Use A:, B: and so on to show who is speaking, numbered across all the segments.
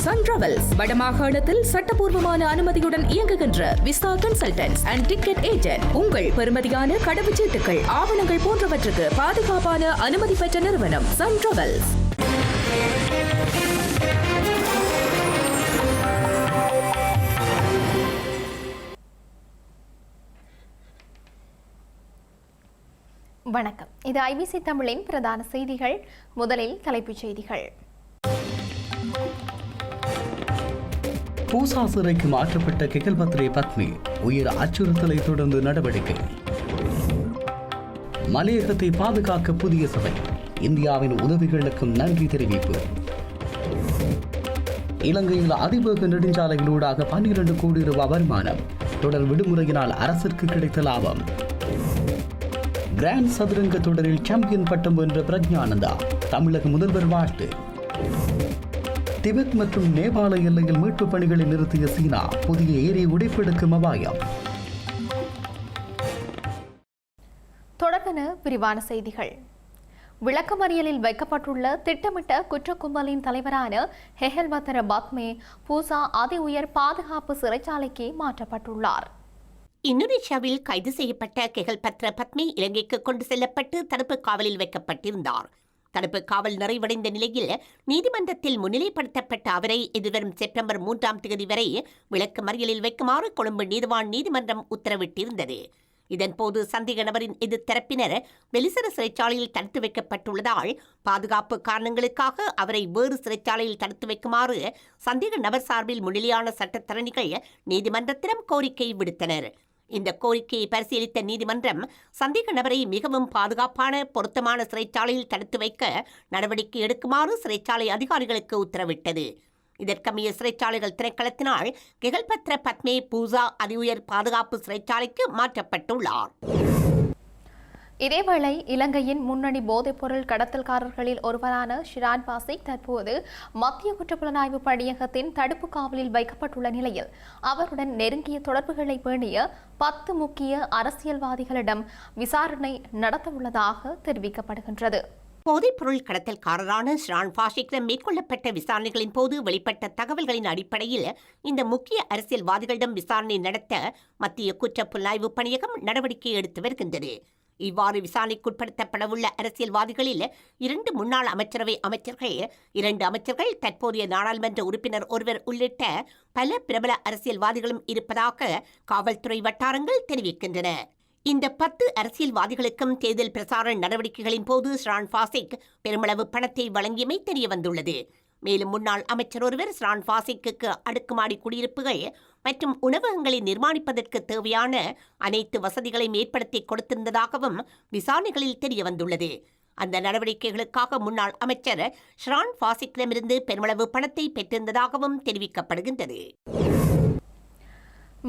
A: Sun travels வடமாகாணத்தில் சட்டபூர்வமான அனுமதியுடன் இயங்குகின்ற visa consultants and ticket agent. உங்கள் பெறுமதியான கடவுச்சீட்டுகள், ஆவணங்கள் போன்றவற்றுக்கு பாதுகாப்பான அனுமதி பெற்ற நிறுவனம் சன் டிராவல்ஸ்.
B: வணக்கம். இது ஐபிசி தமிழின் பிரதான செய்திகள். முதலில் தலைப்புச் செய்திகள்.
C: பூசா சிறைக்கு மாற்றப்பட்ட கெகல்பத்ரே பத்மி உயிர் அச்சுறுத்தலை தொடர்ந்து நடவடிக்கை. மலையகத்தை பாதுகாக்க புதிய சபை, இந்தியாவின் உதவிகளுக்கும் நன்றி தெரிவிப்பு. இலங்கையில் அதிவேக நெடுஞ்சாலைகளூடாக 12 கோடி ரூபாய் வருமானம், தொடர் விடுமுறையினால் அரசிற்கு கிடைத்த லாபம். கிராண்ட் சதுரங்க தொடரில் சாம்பியன் பட்டம் வென்ற பிரக்ஞானந்தா, தமிழக முதல்வர் வாழ்த்து. திபெத் மற்றும் நேபாள எல்லையில் மீட்புப் பணிகளை நிறுத்திய சீனா, புதிய ஏரி உடைப்பெடுக்கும் அபாயம்.
B: தொடர்பான விரிவான செய்திகள். விளக்கமறியலில் வைக்கப்பட்டுள்ள திட்டமிட்ட குற்றக்கும்பலின் தலைவரான கெகல்பத்ரே பத்மே பூசா அதி உயர் பாதுகாப்பு சிறைச்சாலைக்கு மாற்றப்பட்டுள்ளார்.
D: இந்தோனேஷியாவில் கைது செய்யப்பட்ட கெகல்பத்ரே பத்மி இலங்கைக்கு கொண்டு செல்லப்பட்டு தடுப்பு காவலில் வைக்கப்பட்டிருந்தார். தடுப்பு காவல் நிறைவடைந்த நிலையில் நீதிமன்றத்தில் முன்னிலைப்படுத்தப்பட்ட அவரை எதிர்வரும் செப்டம்பர் 3ஆம் தேதி வரை விளக்கு மறியலில் வைக்குமாறு கொழும்பு நீதிவான் நீதிமன்றம் உத்தரவிட்டிருந்தது. இதன்போது சந்தேக நபரின் எதிர்த்தரப்பினர் வெலிசர சிறைச்சாலையில் தடுத்து வைக்கப்பட்டுள்ளதால் பாதுகாப்பு காரணங்களுக்காக அவரை வேறு சிறைச்சாலையில் தடுத்து வைக்குமாறு சந்தேக நபர் சார்பில் முன்னிலையான சட்டத்தரணிகள் நீதிமன்றத்திடம் கோரிக்கை விடுத்தனர். இந்த கோரிக்கையை பரிசீலித்த நீதிமன்றம் சந்தேக நபரை மிகவும் பாதுகாப்பான பொருத்தமான சிறைச்சாலையில் தடுத்து வைக்க நடவடிக்கை எடுக்குமாறு சிறைச்சாலை அதிகாரிகளுக்கு உத்தரவிட்டது. இதற்கமைய சிறைச்சாலைகள் திணைக்களத்தினால் கெகல்பத்ரே பத்மே பூசா அதி உயர் பாதுகாப்பு சிறைச்சாலைக்கு மாற்றப்பட்டுள்ளார்.
B: இதேவேளை இலங்கையின் முன்னணி போதைப்பொருள் கடத்தல்காரர்களில் ஒருவரான ஷிரான் பாசிக் தற்போது மத்திய குற்றப்புலனாய்வு பணியகத்தின் தடுப்பு காவலில் வைக்கப்பட்டுள்ள நிலையில் அவருடன் நெருங்கிய தொடர்புகளை பேணிய 10 முக்கிய அரசியல்வாதிகளிடம் விசாரணை நடத்தவுள்ளதாக தெரிவிக்கப்படுகின்றது.
D: போதைப்பொருள் கடத்தல்காரரான ஷிரான் பாஷிக்கிடம் மேற்கொள்ளப்பட்ட விசாரணைகளின் போது வெளிப்பட்ட தகவல்களின் அடிப்படையில் இந்த முக்கிய அரசியல்வாதிகளிடம் விசாரணை நடத்த மத்திய குற்றப்புலனாய்வு பணியகம் நடவடிக்கை எடுத்து வருகின்றது. இவ்வாறு விசாரணைக்குட்படுத்தப்படவுள்ள அரசியல்வாதிகளில் 2 முன்னாள் அமைச்சரவை அமைச்சர்கள், 2 அமைச்சர்கள், தற்போதைய நாடாளுமன்ற உறுப்பினர் ஒருவர் உள்ளிட்ட பல பிரபல அரசியல்வாதிகளும் இருப்பதாக காவல்துறை வட்டாரங்கள் தெரிவிக்கின்றன. இந்த 10 அரசியல்வாதிகளுக்கும் தேர்தல் பிரசார நடவடிக்கைகளின் போது ஷிரான் பாசிக் பெருமளவு பணத்தை வழங்கியமை தெரியவந்துள்ளது. மேலும் முன்னாள் அமைச்சர் ஒருவர் ஷிரான் பாசிக்கு அடுக்குமாடி குடியிருப்புகள் மற்றும் உணவகங்களை நிர்மாணிப்பதற்கு தேவையான அனைத்து வசதிகளையும் ஏற்படுத்தி கொடுத்திருந்ததாகவும் விசாரணைகளில் தெரியவந்துள்ளது. அந்த நடவடிக்கைகளுக்காக முன்னாள் அமைச்சர் ஷிரான் பாசிக்கிடமிருந்து பெருமளவு பணத்தை பெற்றிருந்ததாகவும் தெரிவிக்கப்படுகின்றது.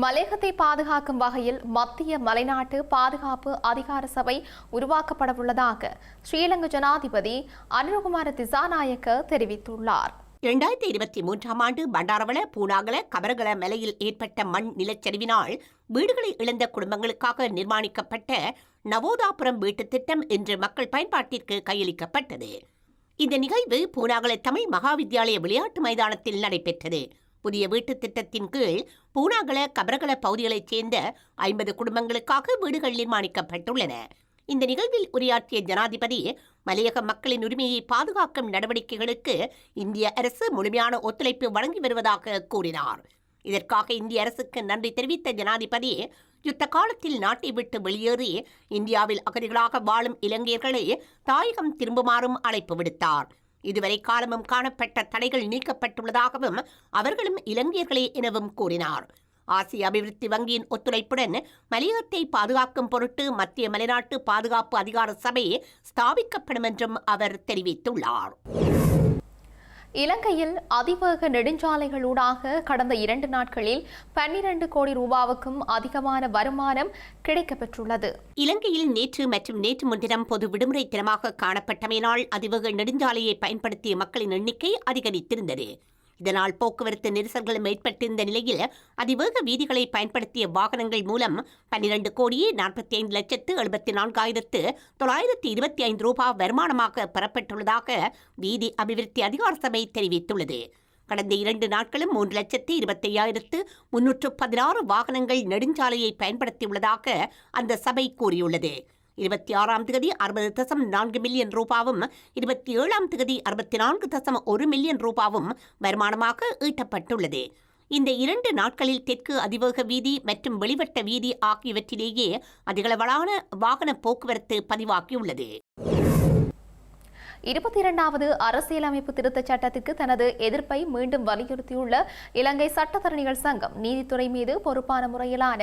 B: மலையகத்தை பாதுகாக்கும் வகையில் மத்திய மலைநாட்டு பாதுகாப்பு அதிகார சபை உருவாக்கப்படவுள்ளதாக ஸ்ரீலங்கா ஜனாதிபதி அனுரகுமார திசாநாயக்க தெரிவித்துள்ளார்.
D: 2023ஆம் ஆண்டு பண்டாரவள, பூனாகல, கபரகல மலையில் ஏற்பட்ட மண் நிலச்சரிவினால் வீடுகளை இழந்த குடும்பங்களுக்காக நிர்மாணிக்கப்பட்ட நவோதாபுரம் வீட்டுத் திட்டம் இன்று மக்கள் பயன்பாட்டிற்கு கையளிக்கப்பட்டது. இந்த நிகழ்வு பூனாகல தமிழ் மகாவித்யாலய விளையாட்டு மைதானத்தில் நடைபெற்றது. புதிய வீட்டுத் திட்டத்தின் கீழ் பூனாகல, கபரகல பகுதிகளைச் சேர்ந்த 50 குடும்பங்களுக்காக வீடுகள் நிர்மாணிக்கப்பட்டுள்ளன. இந்த நிகழ்வில் உரையாற்றிய ஜனாதிபதி மலையக மக்களின் உரிமையை பாதுகாக்கும் நடவடிக்கைகளுக்கு இந்திய அரசு முழுமையான ஒத்துழைப்பு வழங்கி வருவதாக கூறினார். இதற்காக இந்திய அரசுக்கு நன்றி தெரிவித்த ஜனாதிபதி யுத்த காலத்தில் நாட்டை விட்டு வெளியேறி இந்தியாவில் அகதிகளாக வாழும் இலங்கையர்களை தாயகம் திரும்புமாறும் அழைப்பு விடுத்தார். இதுவரை காலமும் காணப்பட்ட தடைகள் நீக்கப்பட்டுள்ளதாகவும் அவர்களும் இலங்கையர்களே எனவும் கூறினார். ஆசிய அபிவிருத்தி வங்கியின் ஒத்துழைப்புடன் மலையகத்தை பாதுகாக்கும் பொருட்டு மத்திய மலைநாட்டு பாதுகாப்பு அதிகார சபை ஸ்தாபிக்கப்படும் என்றும் அவர் தெரிவித்துள்ளார்.
B: இலங்கையில் அதிவேக நெடுஞ்சாலைகளூடாக கடந்த 2 நாட்களில் 12 கோடி ரூபாவுக்கும் அதிகமான வருமானம் கிடைக்கப்பெற்றுள்ளது.
D: இலங்கையில் நேற்று மற்றும் நேற்று முன்தினம் பொது விடுமுறை தினமாக காணப்பட்டமையினால் அதிவேக நெடுஞ்சாலையை பயன்படுத்திய மக்களின் எண்ணிக்கை அதிகரித்திருந்தது. இதனால் போக்குவரத்து நெரிசல்களும் ஏற்பட்டிருந்த நிலையில் அதிவேக வீதிகளை பயன்படுத்திய வாகனங்கள் மூலம் 12,45,74,925 ரூபாய் வருமானமாக பெறப்பட்டுள்ளதாக வீதி அபிவிருத்தி அதிகார சபை தெரிவித்துள்ளது. கடந்த 2 நாட்களும் 3,25,316 வாகனங்கள் நெடுஞ்சாலையை பயன்படுத்தியுள்ளதாக அந்த சபை கூறியுள்ளது. 26ஆம் தேதி 60.4 மில்லியன் ரூபாவும் 27ஆம் தேதி 64.1 மில்லியன் ரூபாவும் வருமானமாக ஈட்டப்பட்டுள்ளது. இந்த 2 நாட்களில் தெற்கு அதிவேக வீதி மற்றும் வெளிவட்ட வீதி ஆகியவற்றிலேயே அதிகளவான வாகன போக்குவரத்து பதிவாகியுள்ளது.
B: 22வது அரசியலமைப்பு திருத்தச் சட்டத்திற்கு தனது எதிர்ப்பை மீண்டும் வலியுறுத்தியுள்ள இலங்கை சட்டத்தரணிகள் சங்கம் நீதித்துறை மீது பொறுப்பான முறையிலான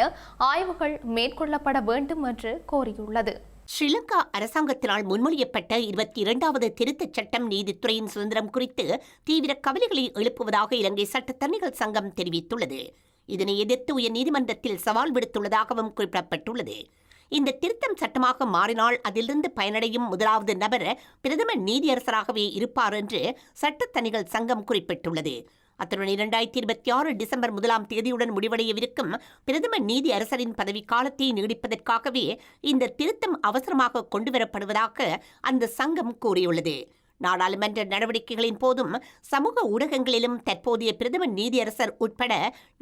B: ஆய்வுகள் மேற்கொள்ளப்பட வேண்டும் என்று கோரியுள்ளது.
D: ஸ்ரீலங்கா அரசாங்கத்தினால் முன்மொழியப்பட்ட 22வது திருத்தச் சட்டம் நீதித்துறையின் சுதந்திரம் குறித்து தீவிர கவலைகளை எழுப்புவதாக இலங்கை சட்டத்தரணிகள் சங்கம் தெரிவித்துள்ளது. இதனை எதிர்த்து உயர்நீதிமன்றத்தில் சவால் விடுத்துள்ளதாகவும் குறிப்பிடப்பட்டுள்ளது. இந்த திருத்தம் சட்டமாக மாறினால் அதிலிருந்து பயனடையும் முதலாவது நபர் பிரதம நீதியரசராகவே இருப்பார் என்று சட்டத்தணிகள் சங்கம் குறிப்பிட்டுள்ளது. அத்துடன் 2026 டிசம்பர் 1ஆம் தேதியுடன் முடிவடையவிருக்கும் பிரதம நீதி அரசரின் பதவிக்காலத்தை நீடிப்பதற்காகவே இந்த திருத்தம் அவசரமாக கொண்டுவரப்படுவதாக அந்த சங்கம் கூறியுள்ளது. நாடாளுமன்ற நடவடிக்கைகளின் போதும் சமூக ஊடகங்களிலும் தற்போதைய பிரதம நீதியரசர் உட்பட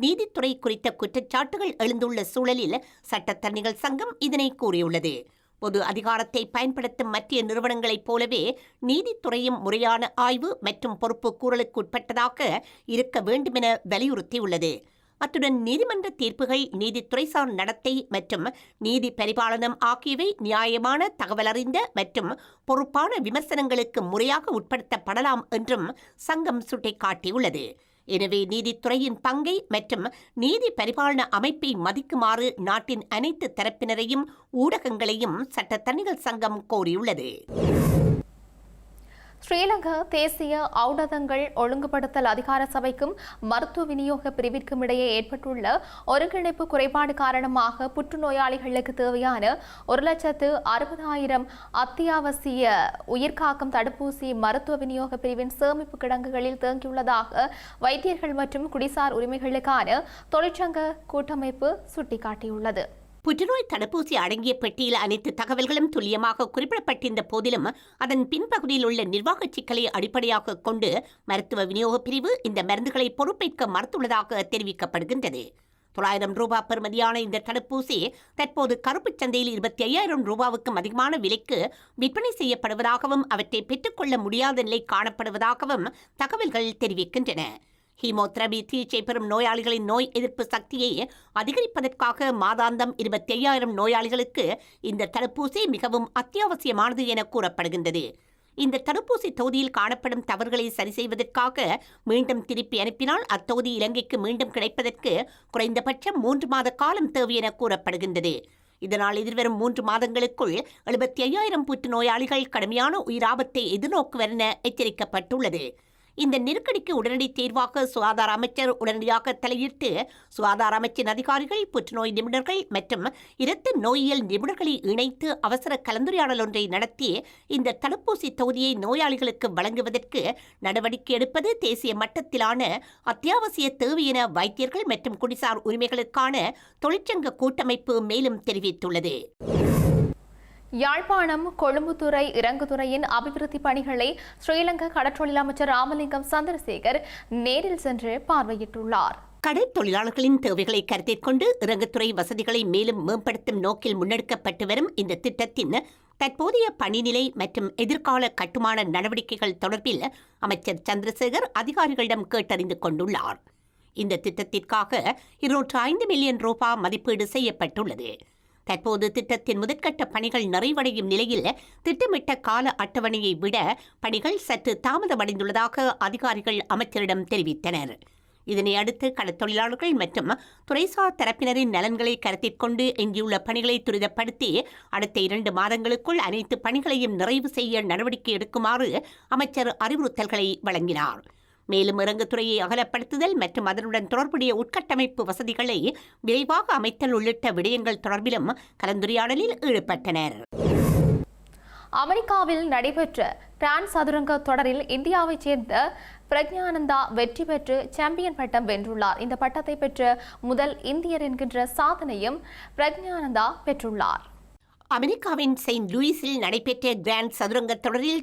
D: நீதித்துறை குறித்த குற்றச்சாட்டுகள் எழுந்துள்ள சூழலில் சட்டத்தரணிகள் சங்கம் இதனை கூறியுள்ளது. பொது அதிகாரத்தை பயன்படுத்தும் மற்ற நிறுவனங்களைப் போலவே நீதித்துறையும் முறையான ஆய்வு மற்றும் பொறுப்பு கூறலுக்கு உட்பட்டதாக இருக்க வேண்டுமென வலியுறுத்தியுள்ளது. அத்துடன் நீதிமன்ற தீர்ப்புகள், நீதித்துறைசார் நடத்தை மற்றும் நீதி பரிபாலனம் ஆகியவை நியாயமான, தகவலறிந்த மற்றும் பொறுப்பான விமர்சனங்களுக்கு முறையாக உட்படுத்தப்படலாம் என்றும் சங்கம் சுட்டிக்காட்டியுள்ளது. எனவே நீதித்துறையின் பங்கை மற்றும் நீதி பரிபாலன அமைப்பை மதிக்குமாறு நாட்டின் அனைத்து தரப்பினரையும் ஊடகங்களையும் சட்டத்தரணிகள் சங்கம் கோரியுள்ளது.
B: ஸ்ரீலங்கா தேசிய ஔடதங்கள் ஒழுங்குபடுத்தல் அதிகார சபைக்கும் மருத்துவ விநியோக பிரிவிற்கும் இடையே ஏற்பட்டுள்ள ஒருங்கிணைப்பு குறைபாடு காரணமாக புற்றுநோயாளிகளுக்கு தேவையான 1,60,000 அத்தியாவசிய உயிர்காக்கும் தடுப்பூசி மருத்துவ விநியோக பிரிவின் சேமிப்பு கிடங்குகளில் தேங்கியுள்ளதாக வைத்தியர்கள் மற்றும் குடிசார் உரிமைகளுக்கான தொழிற்சங்க கூட்டமைப்பு சுட்டிக்காட்டியுள்ளது.
D: புற்றுநோய் தடுப்பூசி அடங்கிய பெட்டியில் அனைத்து தகவல்களும் துல்லியமாக குறிப்பிடப்பட்டிருந்த போதிலும் அதன் பின்பகுதியில் உள்ள நிர்வாக சிக்கலை அடிப்படையாக கொண்டு மருத்துவ விநியோக பிரிவு இந்த மருந்துகளை பொறுப்பேற்க மறுத்துள்ளதாக தெரிவிக்கப்படுகின்றது. 900 ரூபாய் பெறுமதியான இந்த தடுப்பூசி தற்போது கருப்புச் சந்தையில் 25,000 ரூபாவுக்கும் அதிகமான விலைக்கு விற்பனை செய்யப்படுவதாகவும் அவற்றை பெற்றுக்கொள்ள முடியாத நிலை காணப்படுவதாகவும் தகவல்கள் தெரிவிக்கின்றன. ஹீமோதெரபி சிகிச்சை பெறும் நோயாளிகளின் நோய் எதிர்ப்பு சக்தியை அதிகரிப்பதற்காக மாதாந்தம் 25,000 நோயாளிகளுக்கு இந்த தடுப்பூசி மிகவும் அத்தியாவசியமானது என கூறப்படுகின்றது. இந்த தடுப்பூசி தொகுதியில் காணப்படும் தவறுகளை சரி செய்வதற்காக மீண்டும் திருப்பி அனுப்பினால் அத்தொகுதி இலங்கைக்கு மீண்டும் கிடைப்பதற்கு குறைந்தபட்சம் 3 மாத காலம் தேவை என கூறப்படுகின்றது. இதனால் எதிர்வரும் 3 மாதங்களுக்குள் 75,000 புற்றுநோயாளிகள் கடுமையான உயிராபத்தை எதிர்நோக்குவர் என எச்சரிக்கப்பட்டுள்ளது. இந்த நெருக்கடிக்கு உடனடி தீர்வாக சுகாதார அமைச்சர் உடனடியாக தலையிட்டு சுகாதார அமைச்சின் அதிகாரிகள், புற்றுநோய் நிபுணர்கள் மற்றும் இரத்த நோயியல் நிபுணர்களை இணைத்து அவசர கலந்துரையாடல் ஒன்றை நடத்தி இந்த தடுப்பூசி தொகுதியை நோயாளிகளுக்கு வழங்குவதற்கு நடவடிக்கை எடுப்பது தேசிய மட்டத்திலான அத்தியாவசிய தேவை என வைத்தியர்கள் மற்றும் குடிசார் உரிமைகளுக்கான தொழிற்சங்க கூட்டமைப்பு மேலும் தெரிவித்துள்ளது.
B: யாழ்ப்பாணம் கொழும்புத்துறை இறங்குதுறையின் அபிவிருத்தி பணிகளை ஸ்ரீலங்கா கடற்றொழில் அமைச்சர் ராமலிங்கம் சந்திரசேகர் நேரில் சென்று பார்வையிட்டுள்ளார்.
D: கடல் தொழிலாளர்களின் தேவைகளை கருத்தில் கொண்டு இறங்குதுறை வசதிகளை மேலும் மேம்படுத்தும் நோக்கில் முன்னெடுக்கப்பட்டு வரும் இந்த திட்டத்தின் தற்போதைய பணிநிலை மற்றும் எதிர்கால கட்டுமான நடவடிக்கைகள் தொடர்பில் அமைச்சர் சந்திரசேகர் அதிகாரிகளிடம் கேட்டறிந்து கொண்டுள்ளார். இந்த திட்டத்திற்காக 205 மில்லியன் ரூபாய் மதிப்பீடு செய்யப்பட்டுள்ளது. தற்போது திட்டத்தின் முதற்கட்ட பணிகள் நிறைவடையும் நிலையில் திட்டமிட்ட கால அட்டவணையை விட பணிகள் சற்று தாமதமடைந்துள்ளதாக அதிகாரிகள் அமைச்சரிடம் தெரிவித்தனர். இதனை அடுத்து கடற்தொழிலாளர்கள் மற்றும் துறைசார் தரப்பினரின் நலன்களை கருத்தில் கொண்டு எஞ்சியுள்ள பணிகளை துரிதப்படுத்தி அடுத்த 2 மாதங்களுக்குள் அனைத்து பணிகளையும் நிறைவு செய்ய நடவடிக்கை எடுக்குமாறு அமைச்சர் அறிவுறுத்தல்களை வழங்கினார். மேலும் இறங்குதுறையை அகலப்படுத்துதல் மற்றும் அதனுடன் தொடர்புடைய உட்கட்டமைப்பு வசதிகளை விரைவாக அமைத்தல் உள்ளிட்ட விடயங்கள் தொடர்பிலும் கலந்துரையாடலில் ஈடுபட்டனர்.
B: அமெரிக்காவில் நடைபெற்ற பிரான்ஸ் சதுரங்க தொடரில் இந்தியாவைச் சேர்ந்த பிரக்ஞானந்தா வெற்றி பெற்று சாம்பியன் பட்டம் வென்றுள்ளார். இந்த பட்டத்தை பெற்ற முதல் இந்தியர் என்கின்ற சாதனையும் பிரக்ஞானந்தா பெற்றுள்ளார்.
D: அமெரிக்காவின் செயின்ட் லூயிஸில் நடைபெற்ற கிராண்ட் சதுரங்க தொடரில்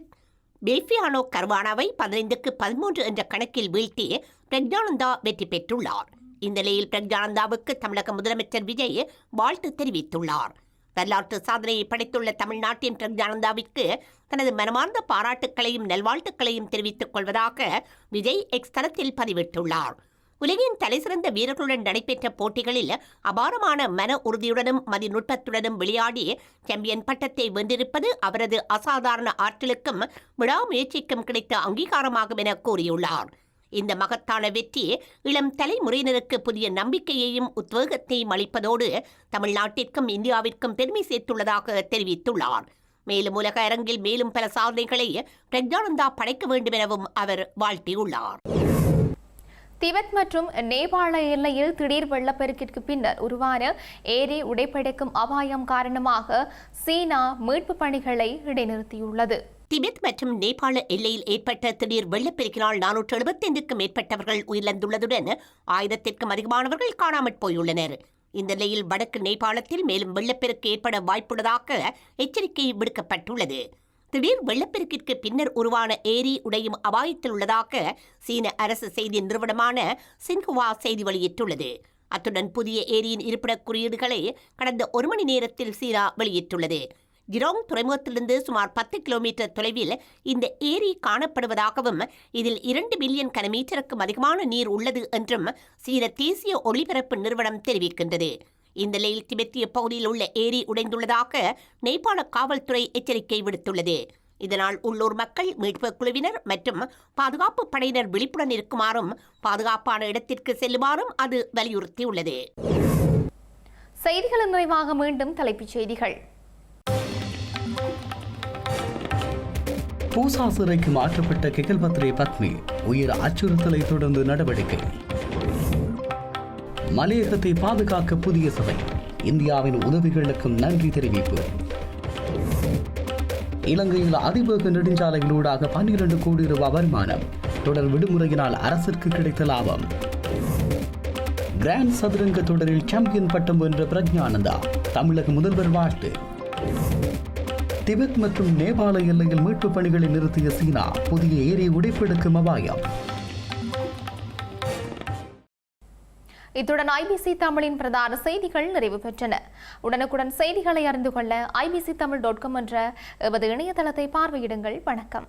D: பேஃபியானோ கர்வானாவை 15-13 என்ற கணக்கில் வீழ்த்தி பிரக்ஞானந்தா வெற்றி பெற்றுள்ளார். இந்த நிலையில் பிரக்ஞானந்தாவுக்கு தமிழக முதலமைச்சர் விஜய் வாழ்த்து தெரிவித்துள்ளார். வரலாற்று சாதனையை படைத்துள்ள தமிழ்நாட்டின் பிரக்ஞானந்தாவிற்கு தனது மனமார்ந்த பாராட்டுக்களையும் நல்வாழ்த்துக்களையும் தெரிவித்துக் கொள்வதாக விஜய் எக்ஸ் தளத்தில் பதிவிட்டுள்ளார். உலகின் தலைசிறந்த வீரர்களுடன் நடைபெற்ற போட்டிகளில் அபாரமான மன உறுதியுடனும் மதிநுட்பத்துடனும் விளையாடி சாம்பியன் பட்டத்தை வென்றிருப்பது அவரது அசாதாரண ஆற்றலுக்கும் விடாமுயற்சிக்கும் கிடைத்த அங்கீகாரமாகும் என கூறியுள்ளார். இந்த மகத்தான வெற்றி இளம் தலைமுறையினருக்கு புதிய நம்பிக்கையையும் உத்வேகத்தையும் அளிப்பதோடு தமிழ்நாட்டிற்கும் இந்தியாவிற்கும் பெருமை சேர்த்துள்ளதாக தெரிவித்துள்ளார். மேலும் உலக அரங்கில் மேலும் பல சாதனைகளை பிரக்ஞானந்தா படைக்க வேண்டும் எனவும் அவர் வாழ்த்தியுள்ளார்.
B: திபெத் மற்றும் நேபாள எல்லையில் திடீர் வெள்ளப்பெருக்கிற்கு பின்னர் உருவான ஏரி உடைப்படைக்கும் அபாயம் காரணமாக சீனா மீட்பு பணிகளை இடைநிறுத்தியுள்ளது.
D: திபெத் மற்றும் நேபாள எல்லையில் ஏற்பட்ட திடீர் வெள்ளப்பெருக்கினால் 475க்கும் மேற்பட்டவர்கள் உயிரிழந்துள்ளதுடன் 1000க்கும் அதிகமானவர்கள் காணாமற் போயுள்ளனர். இந்த நிலையில் வடக்கு நேபாளத்தில் மேலும் வெள்ளப்பெருக்கு ஏற்பட வாய்ப்புள்ளதாக எச்சரிக்கை விடுக்கப்பட்டுள்ளது. திடீர் வெள்ளப்பெருக்கிற்கு பின்னர் உருவான ஏரி உடையும் அபாயத்தில் உள்ளதாக சீன அரசு செய்தி நிறுவனமான சின்ஹுவா செய்தி வெளியிட்டுள்ளது. அத்துடன் புதிய ஏரியின் இருப்பிடக் குறியீடுகளை கடந்த 1 மணி நேரத்தில் சீனா வெளியிட்டுள்ளது. ஜிரோங் துறைமுகத்திலிருந்து சுமார் 10 கிலோமீட்டர் தொலைவில் இந்த ஏரி காணப்படுவதாகவும் இதில் 2 பில்லியன் கனமீட்டருக்கும் அதிகமான நீர் உள்ளது என்றும் சீன தேசிய ஒளிபரப்பு நிறுவனம் தெரிவிக்கின்றது. இந்த நிலையில் திபெத்திய பகுதியில் உள்ள ஏரி உடைந்துள்ளதாக நேபாள காவல்துறை எச்சரிக்கை விடுத்துள்ளது. இதனால் உள்ளூர் மக்கள், மீட்பு குழுவினர் மற்றும் பாதுகாப்பு படையினர் விழிப்புடன் இருக்குமாறும் பாதுகாப்பான இடத்திற்கு செல்லுமாறும் அது வலியுறுத்தியுள்ளது.
B: செய்திகளின் நிறைவாக மீண்டும் தலைப்புச் செய்திகள்.
C: பூசா சிறைக்கு மாற்றப்பட்ட கெகல்பத்ரே பத்மி உயிர் அச்சுறுத்தலை தொடர்ந்து நடவடிக்கை. மலையகத்தை பாதுகாக்க புதிய சபை, இந்தியாவின் உதவிகளுக்கும் நன்றி தெரிவிப்பு. இலங்கையில் அதிவேக நெடுஞ்சாலைகளூடாக 12 கோடி ரூபாய் வருமானம், தொடர் விடுமுறையினால் அரசிற்கு கிடைத்த லாபம். கிராண்ட் சதுரங்க தொடரில் சாம்பியன் பட்டம் வென்ற பிரக்ஞானந்தா, தமிழக முதல்வர் வாழ்த்து. திபெத் மற்றும் நேபாள எல்லையில் மீட்பு பணிகளை நிறுத்திய சீனா, புதிய ஏரி உடைப்பெடுக்கும் அபாயம்.
B: இத்துடன் ஐபிசி தமிழின் பிரதான செய்திகள் நிறைவு பெற்றன. உடனுக்குடன் செய்திகளை அறிந்து கொள்ள ibctamil.com என்ற எமது இணையதளத்தை பார்வையிடுங்கள். வணக்கம்.